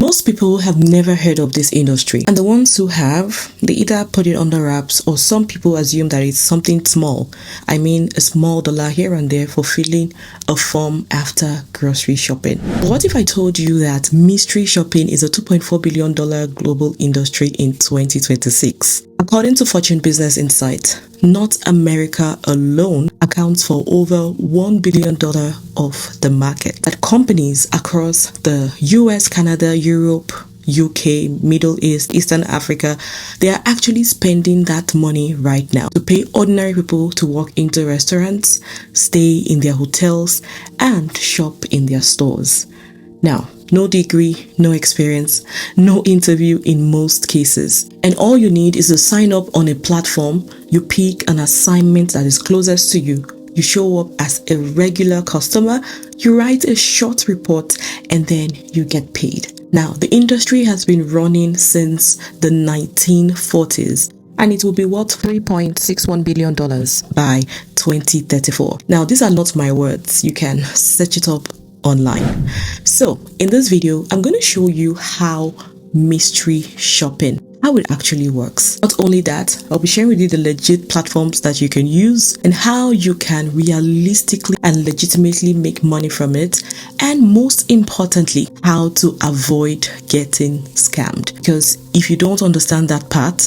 Most people have never heard of this industry, and the ones who have, they either put it under wraps or some people assume that it's something small. I mean, a small dollar here and there for filling a form after grocery shopping. But what if I told you that mystery shopping is a $2.4 billion global industry in 2026? According to Fortune Business Insight, North America alone accounts for over $1 billion of the market. That companies across the US, Canada, Europe, UK, Middle East, Eastern Africa, they are actually spending that money right now to pay ordinary people to walk into restaurants, stay in their hotels, and shop in their stores. Now, no degree, no experience, no interview in most cases. And all you need is to sign up on a platform, you pick an assignment that is closest to you, you show up as a regular customer, you write a short report, and then you get paid. Now, the industry has been running since the 1940s, and it will be worth $3.61 billion by 2034. Now, these are not my words. You can search it up online. So in this video, I'm going to show you how mystery shopping, how it actually works. Not only that, I'll be sharing with you the legit platforms that you can use and how you can realistically and legitimately make money from it, and most importantly, how to avoid getting scammed. Because if you don't understand that part,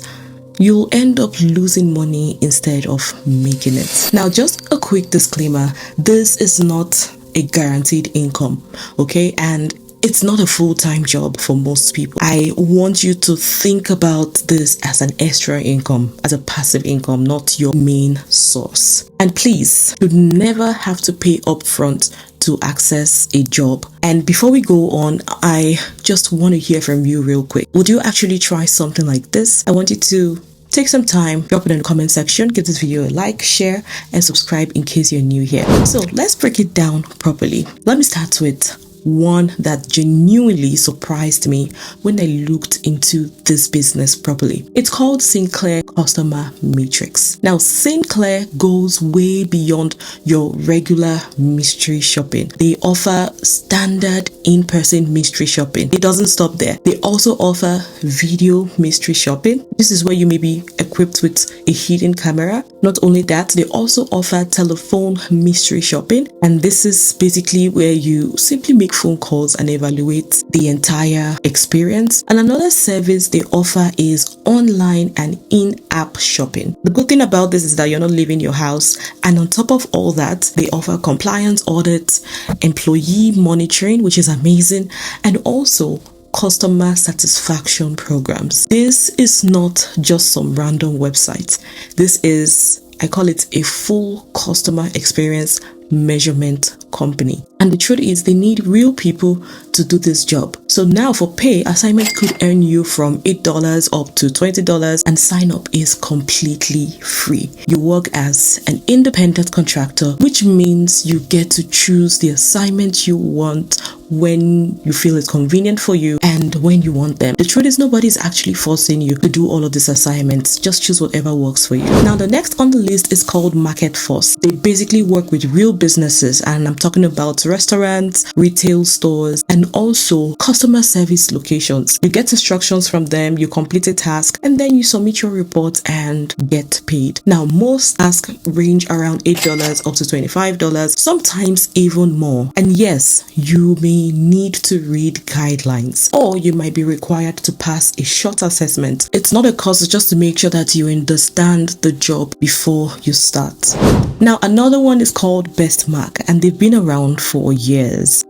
you'll end up losing money instead of making it. Now, just a quick disclaimer, this is not a guaranteed income, okay? And it's not a full-time job for most people. I want you to think about this as an extra income, as a passive income, not your main source. And please, you never have to pay upfront to access a job. And before we go on, I just want to hear from you real quick. Would you actually try something like this? I want you to take some time, drop it in the comment section, give this video a like, share, and subscribe in case you're new here. So let's break it down properly. Let me start with one that genuinely surprised me when I looked into this business properly. It's called Sinclair Customer Matrix. Now, Sinclair goes way beyond your regular mystery shopping. They offer standard in-person mystery shopping. It doesn't stop there. They also offer video mystery shopping. This is where you may be equipped with a hidden camera. Not only that, they also offer telephone mystery shopping, and this is basically where you simply make phone calls and evaluate the entire experience. And another service they offer is online and in-app shopping. The good thing about this is that you're not leaving your house, and on top of all that, they offer compliance audits, employee monitoring, which is amazing, and also customer satisfaction programs. This is not just some random website. This is, I call it a full customer experience measurement company. And the truth is, they need real people to do this job. So now for pay, assignment could earn you from $8 up to $20, and sign up is completely free. You work as an independent contractor, which means you get to choose the assignment you want when you feel it's convenient for you and when you want them. The truth is, nobody's actually forcing you to do all of these assignments. Just choose whatever works for you. Now, the next on the list is called Market Force. They basically work with real businesses, and I'm talking about restaurants, retail stores, and also customer service locations. You get instructions from them, you complete a task, and then you submit your report and get paid. Now, most tasks range around $8 up to $25, sometimes even more. And yes, you may need to read guidelines, or you might be required to pass a short assessment. It's not a course, it's just to make sure that you understand the job before you start. Now, another one is called Best Mark, and they've been around for years.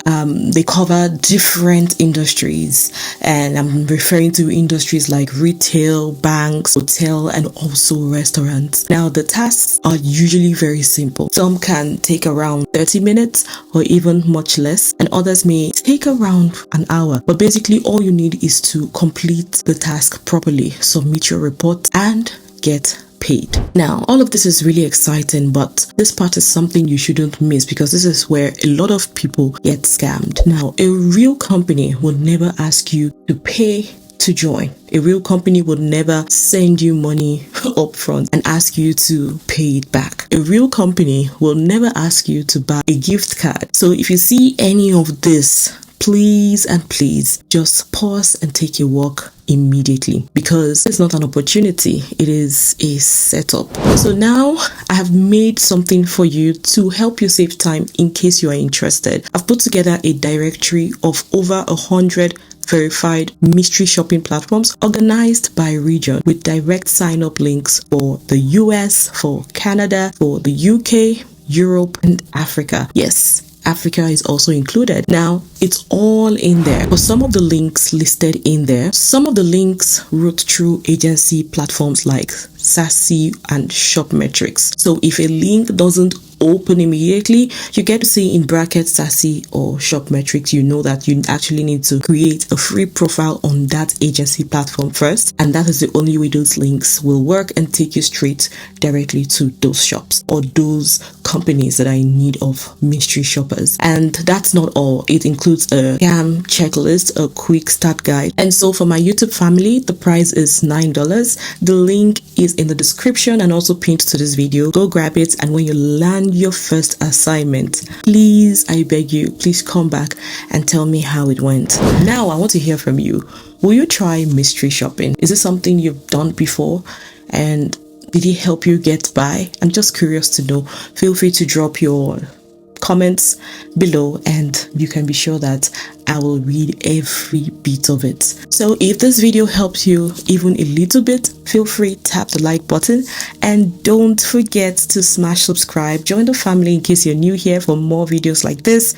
They cover different industries, and I'm referring to industries like retail, banks, hotel, and also restaurants. Now, the tasks are usually very simple. Some can take around 30 minutes or even much less, and others may take around an hour. But basically, all you need is to complete the task properly, submit your report, and get paid. Now, all of this is really exciting, but this part is something you shouldn't miss, because this is where a lot of people get scammed. Now, a real company would never ask you to pay to join. A real company would never send you money up front and ask you to pay it back. A real company will never ask you to buy a gift card. So if you see any of this, please and please just pause and take a walk immediately, because it's not an opportunity, it is a setup. So now I have made something for you to help you save time in case you are interested. I've put together a directory of over 100 verified mystery shopping platforms organized by region, with direct sign up links for the US, for Canada, for the UK, Europe, and Africa. Yes, Africa is also included. Now, it's all in there. For some of the links listed in there, some of the links route through agency platforms like Suyi and Shopmetrics. So if a link doesn't open immediately, you get to see in brackets Suyi or Shopmetrics. You know that you actually need to create a free profile on that agency platform first, and that is the only way those links will work and take you straight directly to those shops or those companies that are in need of mystery shoppers. And that's not all. It includes a scam checklist, a quick start guide. And so for my YouTube family, the price is $9. The link is in the description and also pinned to this video. Go grab it, and when you land your first assignment, please, I beg you, please come back and tell me how it went. Now I want to hear from you. Will you try mystery shopping? Is it something you've done before, and did it help you get by? I'm just curious to know. Feel free to drop your comments below, and you can be sure that I will read every bit of it. So if this video helps you even a little bit, feel free to tap the like button, and don't forget to smash subscribe. Join the family in case you're new here for more videos like this.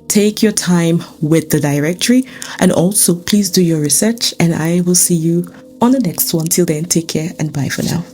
Take your time with the directory, and also please do your research, and I will see you on the next one. Till then, take care and bye for now.